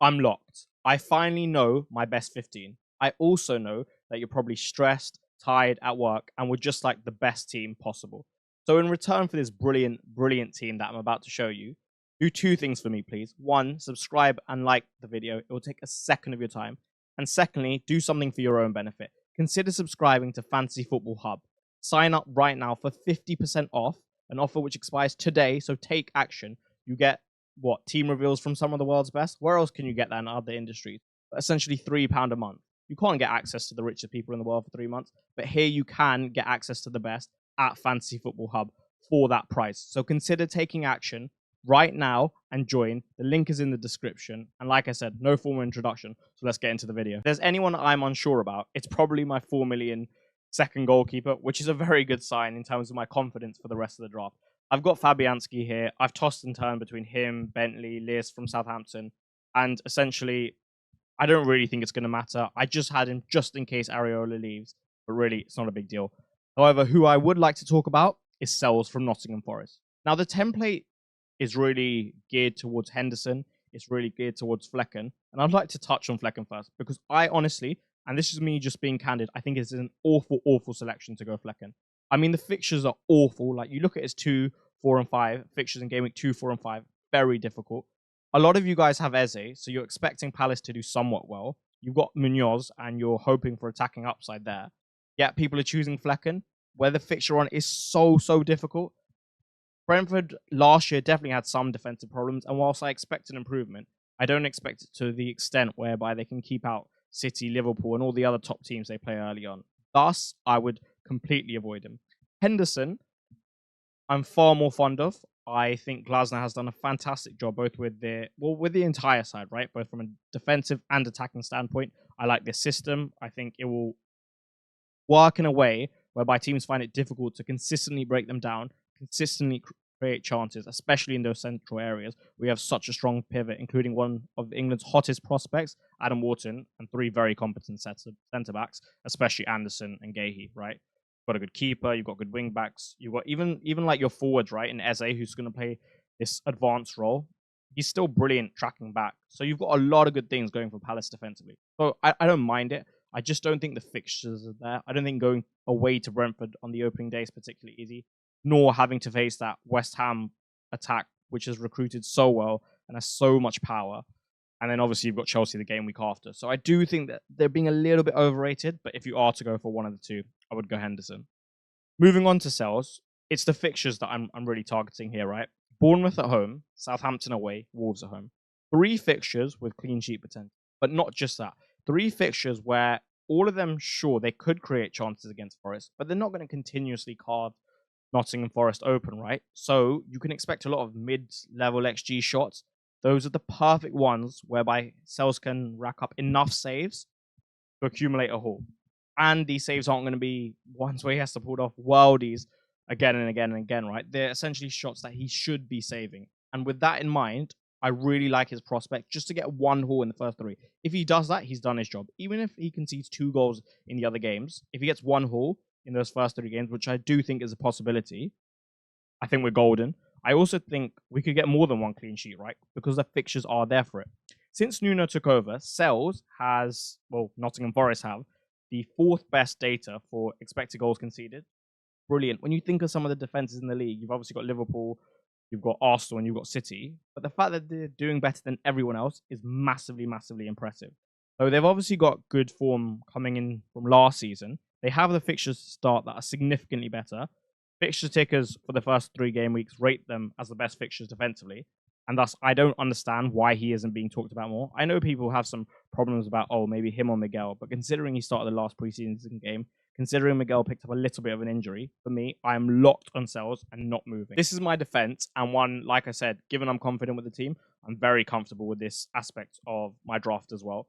I'm locked. I finally know my best 15. I also know that you're probably stressed, tired at work, and would just like the best team possible. So in return for this brilliant team that I'm about to show you, do two things for me, please. One, subscribe and like the video. It will take a second of your time. And secondly, do something for your own benefit. Consider subscribing to Fantasy Football Hub. Sign up right now for 50% off, an offer which expires today, so take action. You get what, team reveals from some of the world's best? Where else can you get that in other industries? But essentially £3 a month. You can't get access to the richest people in the world for 3 months, but here you can get access to the best at Fantasy Football Hub for that price. So consider taking action right now and join. The link is in the description. And like I said, no formal introduction. So let's get into the video. If there's anyone I'm unsure about, it's probably my 4 million second goalkeeper, which is a very good sign in terms of my confidence for the rest of the draft. I've got Fabianski here. I've tossed and turned between him, Bentley, Lewis from Southampton. And essentially, I don't really think it's going to matter. I just had him just in case Areola leaves. But really, it's not a big deal. However, who I would like to talk about is Sells from Nottingham Forest. Now, the template is really geared towards Henderson. It's really geared towards Flecken. And I'd like to touch on Flecken first. Because I honestly, and this is me just being candid, I think it's an awful selection to go Flecken. I mean, the fixtures are awful. Like, you look at his 2, 4, and 5 fixtures in Game Week 2, 4, and 5. Very difficult. A lot of you guys have Eze, so you're expecting Palace to do somewhat well. You've got Munoz, and you're hoping for attacking upside there. Yet people are choosing Flecken, where the fixture run is so difficult. Brentford last year definitely had some defensive problems, and whilst I expect an improvement, I don't expect it to the extent whereby they can keep out City, Liverpool, and all the other top teams they play early on. Thus, I would completely avoid him. Henderson, I'm far more fond of. I think Glasner has done a fantastic job, both with the entire side, right? Both from a defensive and attacking standpoint. I like this system. I think it will work in a way whereby teams find it difficult to consistently break them down, consistently create chances, especially in those central areas. We have such a strong pivot, including one of England's hottest prospects, Adam Wharton, and 3 very competent centre-backs, especially Anderson and Gahey, right? You've got a good keeper, you've got good wing-backs, you've got even like your forwards, right, in Eze, who's going to play this advanced role. He's still brilliant tracking back. So you've got a lot of good things going for Palace defensively. So I don't mind it. I just don't think the fixtures are there. I don't think going away to Brentford on the opening day is particularly easy, nor having to face that West Ham attack, which has recruited so well and has so much power. And then obviously you've got Chelsea the game week after. So I do think that they're being a little bit overrated, but if you are to go for one of the two, I would go Henderson. Moving on to Sells, it's the fixtures that I'm really targeting here, right? Bournemouth at home, Southampton away, Wolves at home. 3 fixtures with clean sheet potential, but not just that. 3 fixtures where all of them, sure, they could create chances against Forest, but they're not going to continuously carve Nottingham Forest open, right? So you can expect a lot of mid-level XG shots. Those are the perfect ones whereby Sells can rack up enough saves to accumulate a haul. And these saves aren't going to be ones where he has to pull off worldies again and again and again, right? They're essentially shots that he should be saving. And with that in mind, I really like his prospect just to get 1 haul in the first 3. If he does that, he's done his job. Even if he concedes 2 goals in the other games, if he gets 1 haul in those first 3 games, which I do think is a possibility, I think we're golden. I also think we could get more than 1 clean sheet, right? Because the fixtures are there for it. Since Nuno took over, Sells has, well, Nottingham Forest have, the 4th best data for expected goals conceded. Brilliant. When you think of some of the defenses in the league, you've obviously got Liverpool, you've got Arsenal, and you've got City. But the fact that they're doing better than everyone else is massively impressive. So they've obviously got good form coming in from last season. They have the fixtures to start that are significantly better. Fixture tickers for the first 3 game weeks rate them as the best fixtures defensively. And thus, I don't understand why he isn't being talked about more. I know people have some problems about, oh, maybe him or Miguel. But considering he started the last preseason game, considering Miguel picked up a little bit of an injury, for me, I am locked on Sells and not moving. This is my defense. And one, like I said, given I'm confident with the team, I'm very comfortable with this aspect of my draft as well.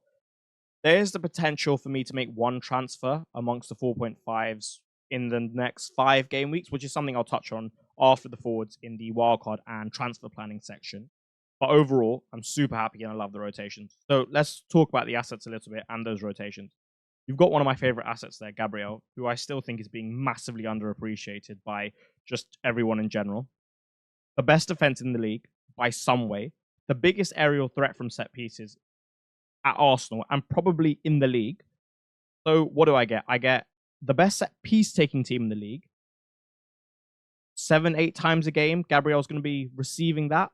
There's the potential for me to make 1 transfer amongst the 4.5s in the next 5 game weeks, which is something I'll touch on after the forwards in the wildcard and transfer planning section. But overall, I'm super happy and I love the rotations. So let's talk about the assets a little bit and those rotations. You've got one of my favorite assets there, Gabriel, who I still think is being massively underappreciated by just everyone in general. The best defense in the league by some way. The biggest aerial threat from set pieces at Arsenal and probably in the league. So what do I get? I get the best set piece taking team in the league. 7-8 times a game, Gabriel's going to be receiving that.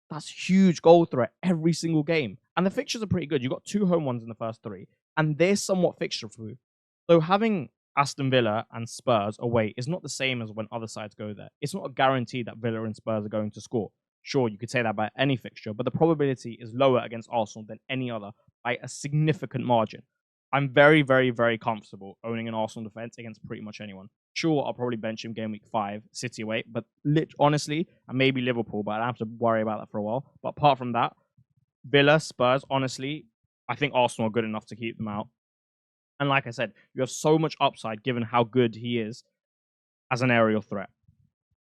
That's huge goal threat every single game. And the fixtures are pretty good. You've got 2 home ones in the first 3. And they're somewhat fixture-proof. So having Aston Villa and Spurs away is not the same as when other sides go there. It's not a guarantee that Villa and Spurs are going to score. Sure, you could say that about any fixture, but the probability is lower against Arsenal than any other by a significant margin. I'm very, very, very comfortable owning an Arsenal defense against pretty much anyone. Sure, I'll probably bench him game week 5, City away, but honestly, and maybe Liverpool, but I don't have to worry about that for a while. But apart from that, Villa, Spurs, honestly, I think Arsenal are good enough to keep them out. And like I said, you have so much upside given how good he is as an aerial threat.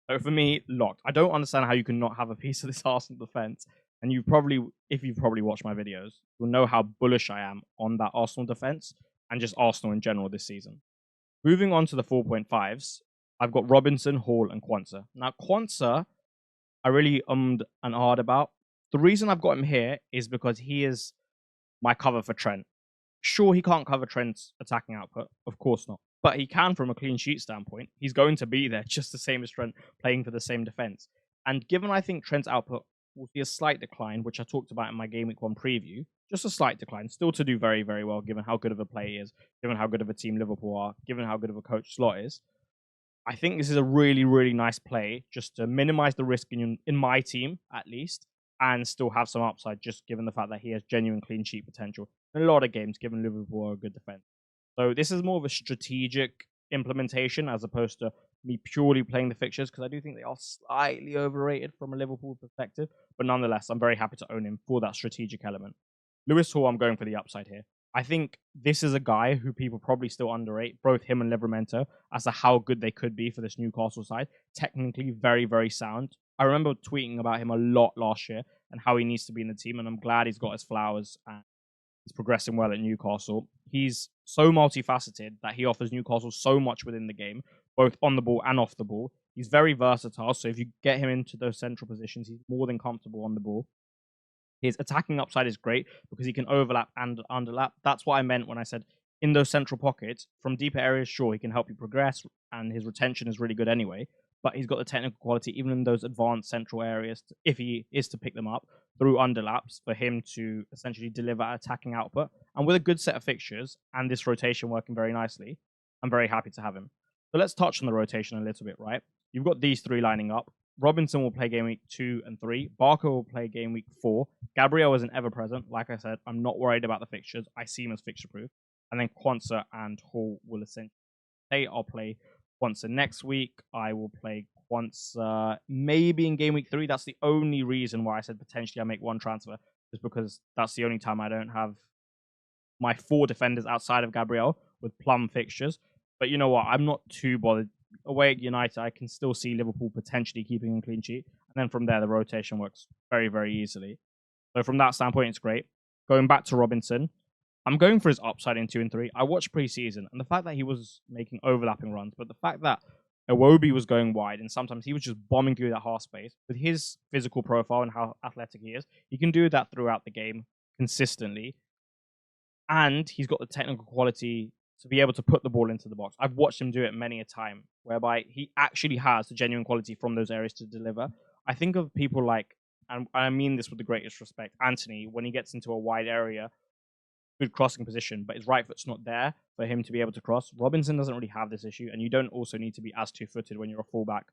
So for me, locked. I don't understand how you can not have a piece of this Arsenal defense. And if you've probably watched my videos, you'll know how bullish I am on that Arsenal defense and just Arsenal in general this season. Moving on to the 4.5s, I've got Robinson, Hall, and Quansah. Now, Quansah, I really and ahed about. The reason I've got him here is because he is my cover for Trent. Sure, he can't cover Trent's attacking output. Of course not. But he can from a clean sheet standpoint. He's going to be there just the same as Trent playing for the same defense. And given I think Trent's output will see a slight decline, which I talked about in my Game Week 1 preview, just a slight decline, still to do very, very well, given how good of a play he is, given how good of a team Liverpool are, given how good of a coach Slot is. I think this is a really, really nice play just to minimize the risk in my team, at least, and still have some upside, just given the fact that he has genuine clean sheet potential in a lot of games, given Liverpool are a good defense. So this is more of a strategic implementation as opposed to me purely playing the fixtures, because I do think they are slightly overrated from a Liverpool perspective. But nonetheless, I'm very happy to own him for that strategic element. Lewis Hall, I'm going for the upside here. I think this is a guy who people probably still underrate, both him and Livramento, as to how good they could be for this Newcastle side. Technically, very, very sound. I remember tweeting about him a lot last year and how he needs to be in the team, and I'm glad he's got his flowers and he's progressing well at Newcastle. He's so multifaceted that he offers Newcastle so much within the game, both on the ball and off the ball. He's very versatile, so if you get him into those central positions, he's more than comfortable on the ball. His attacking upside is great because he can overlap and underlap. That's what I meant when I said in those central pockets, from deeper areas, sure, he can help you progress, and his retention is really good anyway. But he's got the technical quality, even in those advanced central areas, if he is to pick them up through underlaps, for him to essentially deliver attacking output. And with a good set of fixtures and this rotation working very nicely, I'm very happy to have him. So let's touch on the rotation a little bit, right? You've got these 3 lining up. Robinson will play game week 2 and 3. Barker will play game week 4. Gabriel isn't ever present. Like I said, I'm not worried about the fixtures. I see him as fixture proof. And then Quansah and Hall will essentially say I'll play Quansah next week. I will play Quansah maybe in game week 3. That's the only reason why I said potentially I make one transfer, is because that's the only time I don't have my 4 defenders outside of Gabriel with plum fixtures. But you know what? I'm not too bothered. Away at United, I can still see Liverpool potentially keeping a clean sheet. And then from there, the rotation works very, very easily. So from that standpoint, it's great. Going back to Robinson, I'm going for his upside in 2 and 3. I watched preseason, and the fact that he was making overlapping runs, but the fact that Iwobi was going wide, and sometimes he was just bombing through that half space, with his physical profile and how athletic he is, he can do that throughout the game consistently. And he's got the technical quality to be able to put the ball into the box. I've watched him do it many a time, whereby he actually has the genuine quality from those areas to deliver. I think of people like, and I mean this with the greatest respect, Anthony, when he gets into a wide area, good crossing position, but his right foot's not there for him to be able to cross. Robinson doesn't really have this issue, and you don't also need to be as two-footed when you're a fullback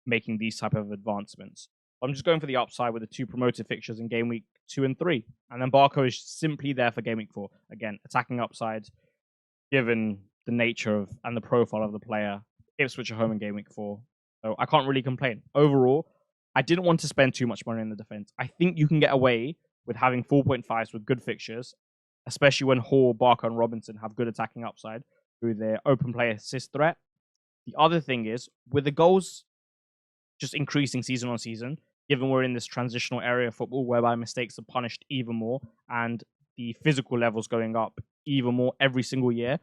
making these type of advancements. I'm just going for the upside with the 2 promoted fixtures in game week 2 and 3. And then Barco is simply there for game week 4. Again, attacking upside, given the nature of and the profile of the player. Ipswich are home in game week 4. So I can't really complain. Overall, I didn't want to spend too much money in the defense. I think you can get away with having 4.5s with good fixtures, especially when Hall, Barker, and Robinson have good attacking upside through their open play assist threat. The other thing is, with the goals just increasing season on season, given we're in this transitional area of football whereby mistakes are punished even more and the physical levels going up even more every single year,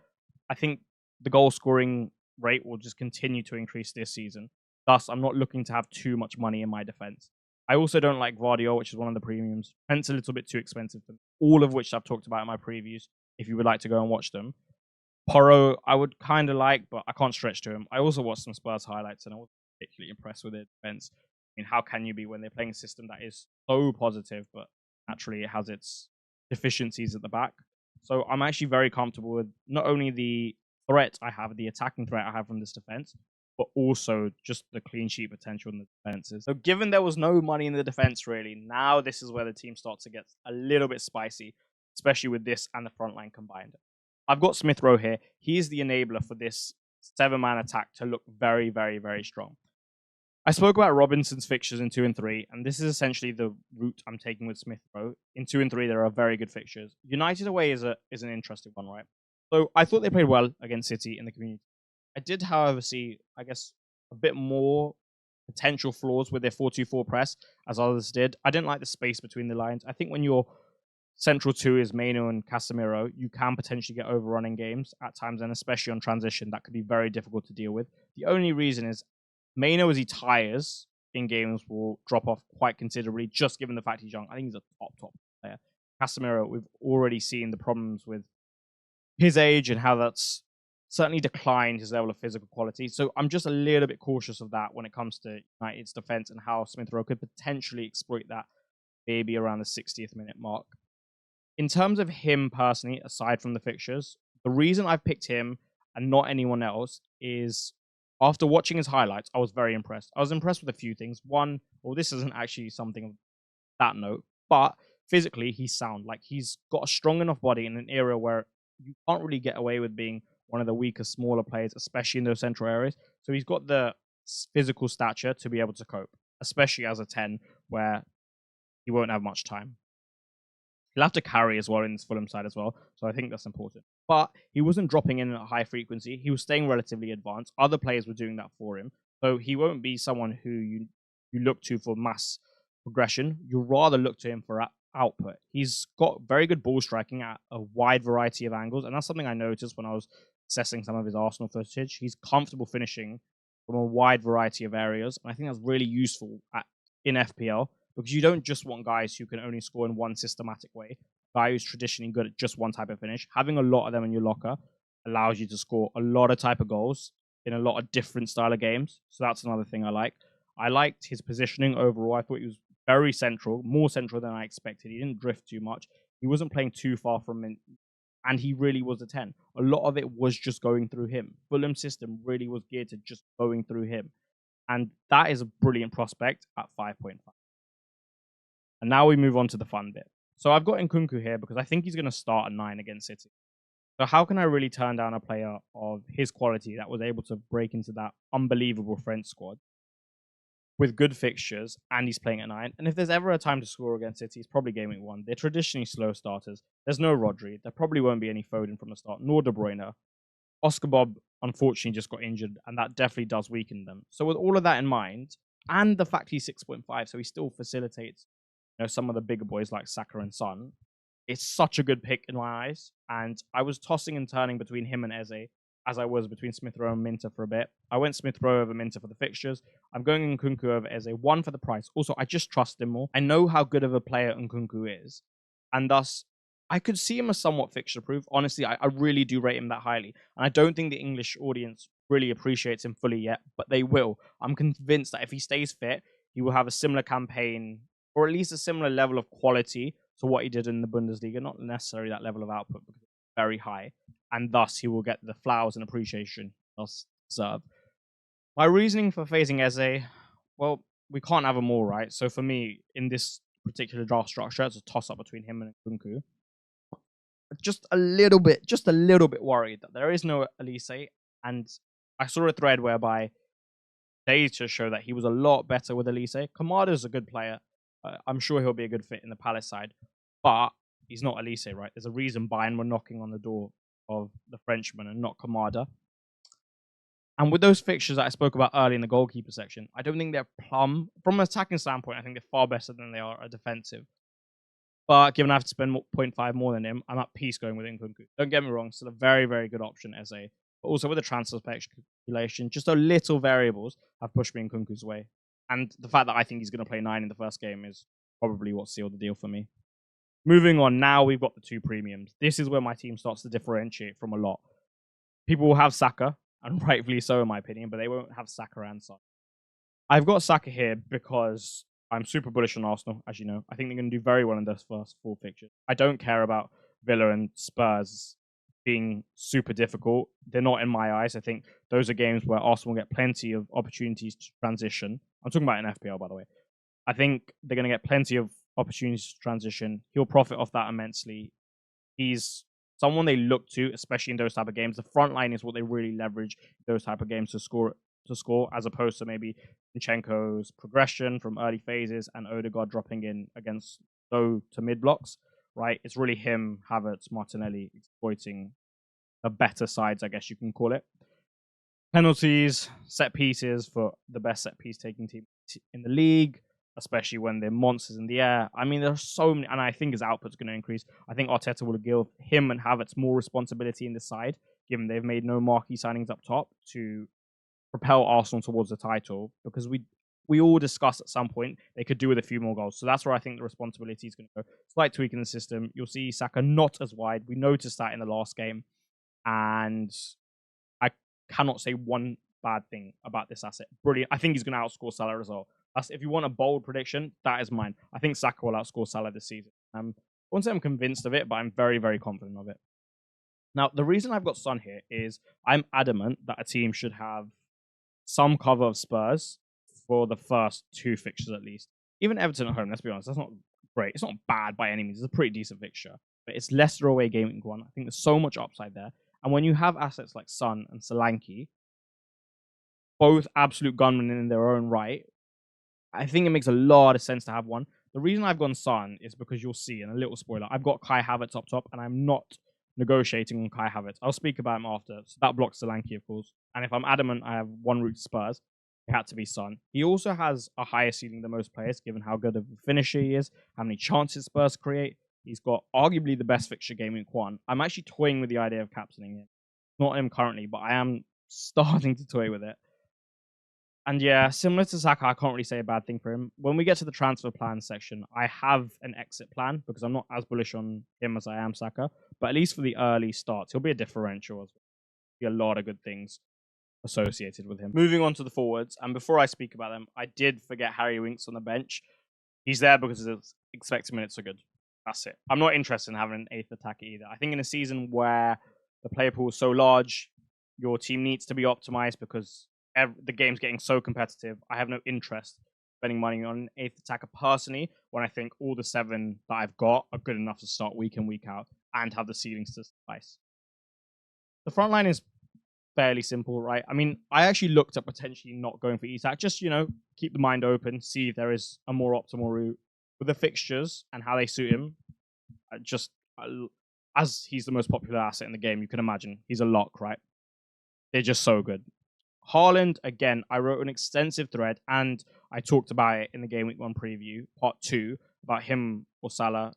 I think the goal scoring rate will just continue to increase this season. Thus, I'm not looking to have too much money in my defense. I also don't like Vardio, which is one of the premiums. Hence, a little bit too expensive for me. all of which I've talked about in my previews, if you would like to go and watch them. Porro, I would kind of like, but I can't stretch to him. I also watched some Spurs highlights, and I was particularly impressed with their defense. I mean, how can you be when they're playing a system that is so positive, but naturally it has its deficiencies at the back? So I'm actually very comfortable with not only the threat I have, the attacking threat I have from this defense, but also just the clean sheet potential in the defenses. So given there was no money in the defense, really, now this is where the team starts to get a little bit spicy, especially with this and the front line combined. I've got Smith Rowe here. He's the enabler for this 7-man attack to look very, very, very strong. I spoke about Robinson's fixtures in 2 and 3, and this is essentially the route I'm taking with Smith Rowe. In 2 and 3, there are very good fixtures. United away is an interesting one, right? So I thought they played well against City in the community. I did, however, see, I guess, a bit more potential flaws with their 4-2-4 press, as others did. I didn't like the space between the lines. I think when you're central two is Maino and Casemiro, you can potentially get overrun in games at times, and especially on transition, that could be very difficult to deal with. The only reason is Maino, as he tires in games, will drop off quite considerably, just given the fact he's young. I think he's a top player. Casemiro, we've already seen the problems with his age and how that's certainly declined his level of physical quality. So I'm just a little bit cautious of that when it comes to United's defense and how Smith Rowe could potentially exploit that maybe around the 60th minute mark. In terms of him personally, aside from the fixtures, the reason I've picked him and not anyone else is after watching his highlights, I was very impressed. I was impressed with a few things. One, well, this isn't actually something of that note, but physically, he's sound. Like, he's got a strong enough body in an area where you can't really get away with being one of the weaker, smaller players, especially in those central areas. So he's got the physical stature to be able to cope, especially as a 10, where he won't have much time. He'll have to carry as well in this Fulham side as well, so I think that's important. But he wasn't dropping in at a high frequency. He was staying relatively advanced. Other players were doing that for him. So he won't be someone who you look to for mass progression. You rather look to him for output. He's got very good ball striking at a wide variety of angles, and that's something I noticed when I was assessing some of his Arsenal footage. He's comfortable finishing from a wide variety of areas, and I think that's really useful in FPL, because you don't just want guys who can only score in one systematic way. A guy who's traditionally good at just one type of finish. Having a lot of them in your locker allows you to score a lot of type of goals in a lot of different style of games. So that's another thing I like. I liked his positioning overall. I thought he was very central, more central than I expected. He didn't drift too much. He wasn't playing too far from him, and he really was a 10. A lot of it was just going through him. Fulham's system really was geared to just going through him. And that is a brilliant prospect at 5.5. And now we move on to the fun bit. So I've got Nkunku here because I think he's going to start at 9 against City. So how can I really turn down a player of his quality that was able to break into that unbelievable French squad with good fixtures, and he's playing at 9? And if there's ever a time to score against City, it's probably game week 1. They're traditionally slow starters. There's no Rodri. There probably won't be any Foden from the start, nor De Bruyne. Oscar Bob, unfortunately, just got injured, and that definitely does weaken them. So with all of that in mind, and the fact he's 6.5, so he still facilitates some of the bigger boys like Saka and Son, it's such a good pick in my eyes. And I was tossing and turning between him and Eze, as I was between Smith Rowe and Minter for a bit. I went Smith Rowe over Minter for the fixtures. I'm going Nkunku over Eze, 1 for the price. Also, I just trust him more. I know how good of a player Nkunku is, and thus I could see him as somewhat fixture-proof. Honestly, I really do rate him that highly. And I don't think the English audience really appreciates him fully yet, but they will. I'm convinced that if he stays fit, he will have a similar campaign, or at least a similar level of quality to what he did in the Bundesliga. Not necessarily that level of output, because it's very high. And thus, he will get the flowers and appreciation he does deserve. My reasoning for phasing Eze, well, we can't have them all, right? So for me, in this particular draft structure, it's a toss-up between him and Nkunku. Just a little bit worried that there is no Elise. And I saw a thread whereby data show that he was a lot better with Elise. Kamada's a good player. I'm sure he'll be a good fit in the Palace side, but he's not Elise, right? There's a reason Bayern were knocking on the door of the Frenchman and not Kamada. And with those fixtures that I spoke about early in the goalkeeper section, I don't think they're plumb. From an attacking standpoint, I think they're far better than they are defensive. But given I have to spend 0.5 more than him, I'm at peace going with Nkunku. Don't get me wrong, still a very, very good option as a. But also with the transfer speculation, just a little variables have pushed me Nkunku's way. And the fact that I think he's going to play 9 in the first game is probably what sealed the deal for me. Moving on, now we've got the 2 premiums. This is where my team starts to differentiate from a lot. People will have Saka, and rightfully so in my opinion, but they won't have Saka and Son. I've got Saka here because I'm super bullish on Arsenal, as you know. I think they're going to do very well in those first 4 fixtures. I don't care about Villa and Spurs being super difficult. They're not in my eyes. I think those are games where Arsenal will get plenty of opportunities to transition. I'm talking about an FPL, by the way. I think they're going to get plenty of opportunities to transition. He'll profit off that immensely. He's someone they look to, especially in those type of games. The front line is what they really leverage those type of games to score, as opposed to maybe Zinchenko's progression from early phases and Odegaard dropping in against low to mid blocks, right? It's really him, Havertz, Martinelli exploiting the better sides, I guess you can call it. Penalties, set pieces for the best set piece taking team in the league, especially when they're monsters in the air. I mean, there's so many, and I think his output's going to increase. I think Arteta will give him and Havertz more responsibility in the side, given they've made no marquee signings up top to propel Arsenal towards the title, because we all discussed at some point they could do with a few more goals. So that's where I think the responsibility is going to go. Slight tweak in the system. You'll see Saka not as wide. We noticed that in the last game. And I cannot say one bad thing about this asset. Brilliant. I think he's going to outscore Salah as well. If you want a bold prediction, that is mine. I think Saka will outscore Salah this season. I won't say I'm convinced of it, but I'm very, very confident of it. Now, the reason I've got Son here is I'm adamant that a team should have some cover of Spurs for the first 2 fixtures at least. Even Everton at home, let's be honest, that's not great. It's not bad by any means. It's a pretty decent fixture. But it's Leicester away GAMEWEEK 1. I think there's so much upside there. And when you have assets like Son and Solanke, both absolute gunmen in their own right, I think it makes a lot of sense to have one. The reason I've gone Son is because you'll see, and a little spoiler, I've got Kai Havertz up top, and I'm not negotiating on Kai Havertz. I'll speak about him after. So that blocks Solanke, of course. And if I'm adamant I have one route to Spurs, it had to be Son. He also has a higher ceiling than most players, given how good of a finisher he is, how many chances Spurs create. He's got arguably the best fixture GAMEWEEK 1. I'm actually toying with the idea of captaining him. Not him currently, but I am starting to toy with it. And yeah, similar to Saka, I can't really say a bad thing for him. When we get to the transfer plan section, I have an exit plan because I'm not as bullish on him as I am Saka. But at least for the early starts, he'll be a differential as well. Be a lot of good things associated with him. Moving on to the forwards, and before I speak about them, I did forget Harry Winks on the bench. He's there because his expected minutes are good. That's it. I'm not interested in having an 8th attacker either. I think in a season where the player pool is so large, your team needs to be optimized because the game's getting so competitive. I have no interest spending money on an 8th attacker personally, when I think all the 7 that I've got are good enough to start week in, week out and have the ceilings to suffice. The front line is fairly simple, right? I mean, I actually looked at potentially not going for Isak, just, keep the mind open, see if there is a more optimal route. With the fixtures and how they suit him, as he's the most popular asset in the game, you can imagine he's a lock, right? They're just so good. Haaland, again, I wrote an extensive thread and I talked about it in the GAMEWEEK 1 preview, part 2, about him or Salah.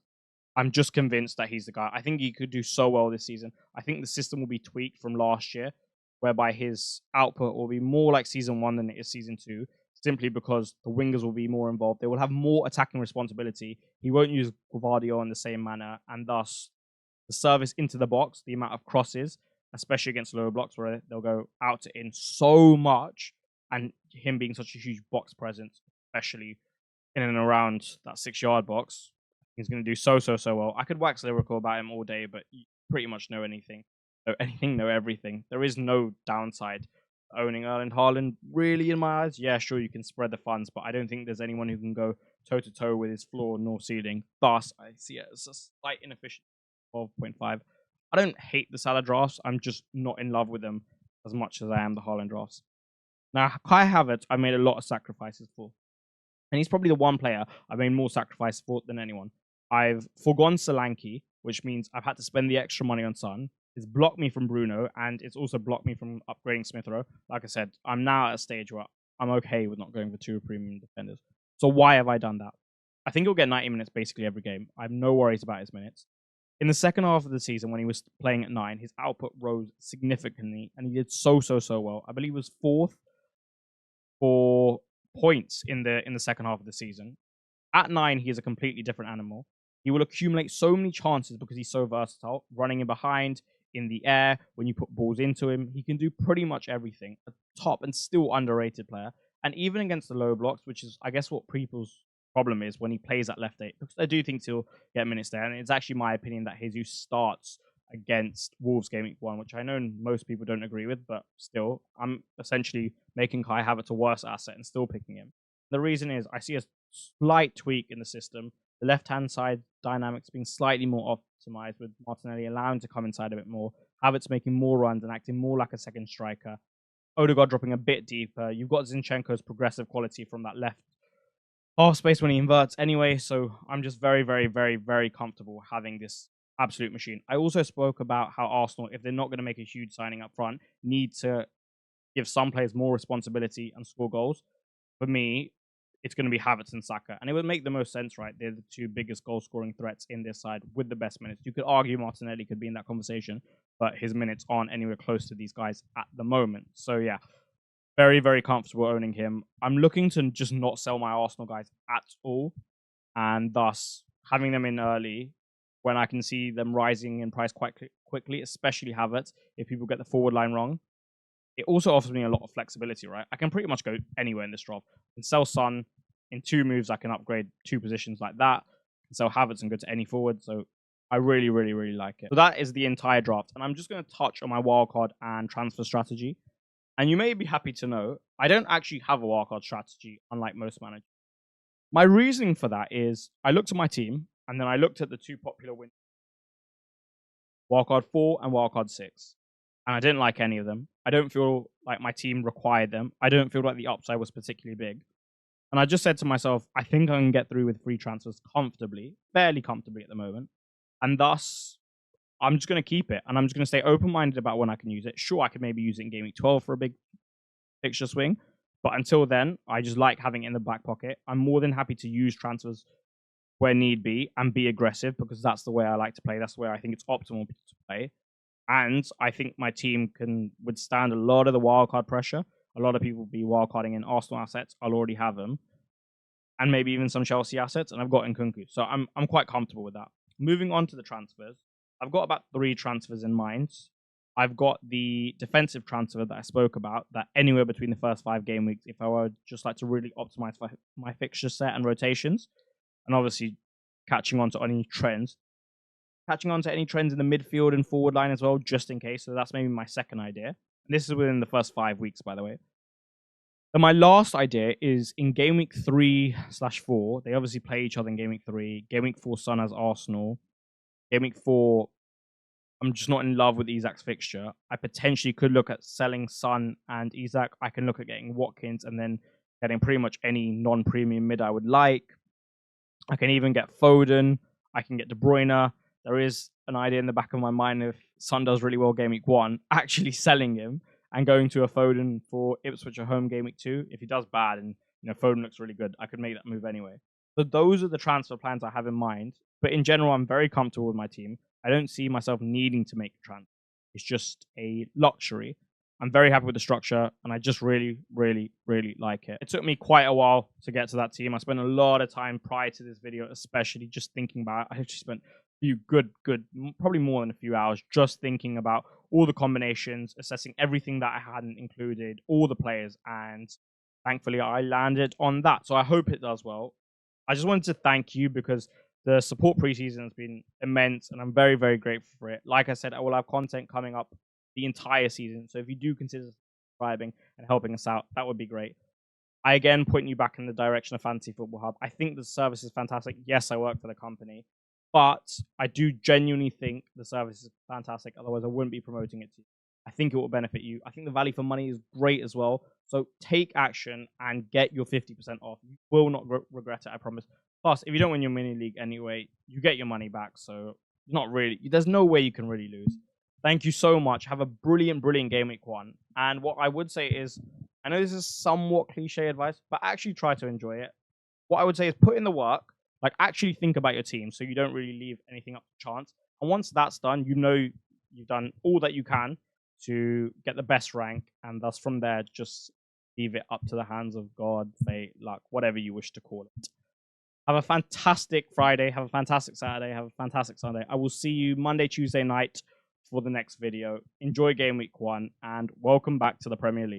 I'm just convinced that he's the guy. I think he could do so well this season. I think the system will be tweaked from last year, whereby his output will be more like season 1 than it is season 2, simply because the wingers will be more involved. They will have more attacking responsibility. He won't use Gvardiol in the same manner, and thus the service into the box, the amount of crosses, especially against lower blocks where they'll go out to in so much, and him being such a huge box presence, especially in and around that 6-yard box, he's going to do so well. I could wax lyrical about him all day, but you pretty much know anything. Know everything. There is no downside to owning Erling Haaland, really, in my eyes. Yeah, sure, you can spread the funds, but I don't think there's anyone who can go toe-to-toe with his floor nor ceiling. Thus, I see it as a slight inefficient 12.5. I don't hate the Salah drafts. I'm just not in love with them as much as I am the Haaland drafts. Now, Kai Havertz, I made a lot of sacrifices for. And he's probably the one player I made more sacrifices for than anyone. I've forgone Solanke, which means I've had to spend the extra money on Son. It's blocked me from Bruno, and it's also blocked me from upgrading Smith Rowe. Like I said, I'm now at a stage where I'm okay with not going for 2 premium defenders. So why have I done that? I think he'll get 90 minutes basically every game. I have no worries about his minutes. In the second half of the season, when he was playing at 9, his output rose significantly, and he did so well. I believe he was 4th for points in the second half of the season. At 9, he is a completely different animal. He will accumulate so many chances because he's so versatile, running in behind, in the air, when you put balls into him. He can do pretty much everything. A top and still underrated player. And even against the low blocks, which is, I guess, what people's problem is when he plays at left 8, because I do think he'll get minutes there. And it's actually my opinion that Jesus starts against Wolves game week 1, which I know most people don't agree with, but still, I'm essentially making Kai Havertz a worse asset and still picking him. The reason is I see a slight tweak in the system. The left-hand side dynamics being slightly more optimized, with Martinelli allowing to come inside a bit more, Havertz making more runs and acting more like a second striker, Odegaard dropping a bit deeper. You've got Zinchenko's progressive quality from that left half space when he inverts anyway, so I'm just very, very, very, very comfortable having this absolute machine. I also spoke about how Arsenal, if they're not going to make a huge signing up front, need to give some players more responsibility and score goals. For me, it's going to be Havertz and Saka. And it would make the most sense, right? They're the two biggest goal-scoring threats in this side with the best minutes. You could argue Martinelli could be in that conversation, but his minutes aren't anywhere close to these guys at the moment. So, yeah, very, very comfortable owning him. I'm looking to just not sell my Arsenal guys at all, and thus having them in early when I can see them rising in price quite quickly, especially Havertz, if people get the forward line wrong. It also offers me a lot of flexibility, right? I can pretty much go anywhere in this drop. I can sell Son in 2 moves. I can upgrade 2 positions like that. I can sell Havertz and go to any forward. So I really, really, really like it. So that is the entire draft. And I'm just going to touch on my wildcard and transfer strategy. And you may be happy to know, I don't actually have a wildcard strategy, unlike most managers. My reasoning for that is I looked at my team, and then I looked at the 2 popular winners, wildcard 4 and wildcard 6. And I didn't like any of them. I don't feel like my team required them. I don't feel like the upside was particularly big. And I just said to myself, I think I can get through with free transfers comfortably, fairly comfortably at the moment. And thus, I'm just going to keep it. And I'm just going to stay open-minded about when I can use it. Sure, I could maybe use it in Game Week 12 for a big fixture swing. But until then, I just like having it in the back pocket. I'm more than happy to use transfers where need be and be aggressive, because that's the way I like to play. That's where I think it's optimal to play. And I think my team can withstand a lot of the wildcard pressure. A lot of people will be wildcarding in Arsenal assets. I'll already have them. And maybe even some Chelsea assets. And I've got Nkunku. So I'm quite comfortable with that. Moving on to the transfers. I've got about 3 transfers in mind. I've got the defensive transfer that I spoke about, that anywhere between the first 5 game weeks, if I were just like to really optimize my fixture set and rotations. And obviously catching on to any trends. Catching on to any trends in the midfield and forward line as well, just in case. So that's maybe my second idea. And this is within the first 5 weeks, by the way. And my last idea is in game week 3/4. They obviously play each other in game week 3. Game week 4, Son has Arsenal. Game week 4, I'm just not in love with Isak's fixture. I potentially could look at selling Son and Isak. I can look at getting Watkins and then getting pretty much any non-premium mid I would like. I can even get Foden. I can get De Bruyne. There is an idea in the back of my mind, if Son does really well game week 1, actually selling him and going to a Foden for Ipswich at home game week 2. If he does bad and Foden looks really good, I could make that move anyway. So those are the transfer plans I have in mind. But in general, I'm very comfortable with my team. I don't see myself needing to make a transfer. It's just a luxury. I'm very happy with the structure, and I just really, really, really like it. It took me quite a while to get to that team. I spent a lot of time prior to this video, especially just thinking about it. I actually spent few good, probably more than a few hours just thinking about all the combinations, assessing everything that I hadn't included, all the players, and thankfully I landed on that. So I hope it does well. I just wanted to thank you because the support preseason has been immense and I'm very, very grateful for it. Like I said, I will have content coming up the entire season. So if you do consider subscribing and helping us out, that would be great. I again point you back in the direction of Fantasy Football Hub. I think the service is fantastic. Yes, I work for the company. But I do genuinely think the service is fantastic. Otherwise, I wouldn't be promoting it to you. I think it will benefit you. I think the value for money is great as well. So take action and get your 50% off. You will not regret it, I promise. Plus, if you don't win your mini league anyway, you get your money back. So there's no way you can really lose. Thank you so much. Have a brilliant, brilliant game week 1. And what I would say is, I know this is somewhat cliche advice, but actually try to enjoy it. What I would say is put in the work. Like, actually think about your team so you don't really leave anything up to chance. And once that's done, you've done all that you can to get the best rank. And thus, from there, just leave it up to the hands of God, fate, luck, whatever you wish to call it. Have a fantastic Friday. Have a fantastic Saturday. Have a fantastic Sunday. I will see you Monday, Tuesday night for the next video. Enjoy game week 1 and welcome back to the Premier League.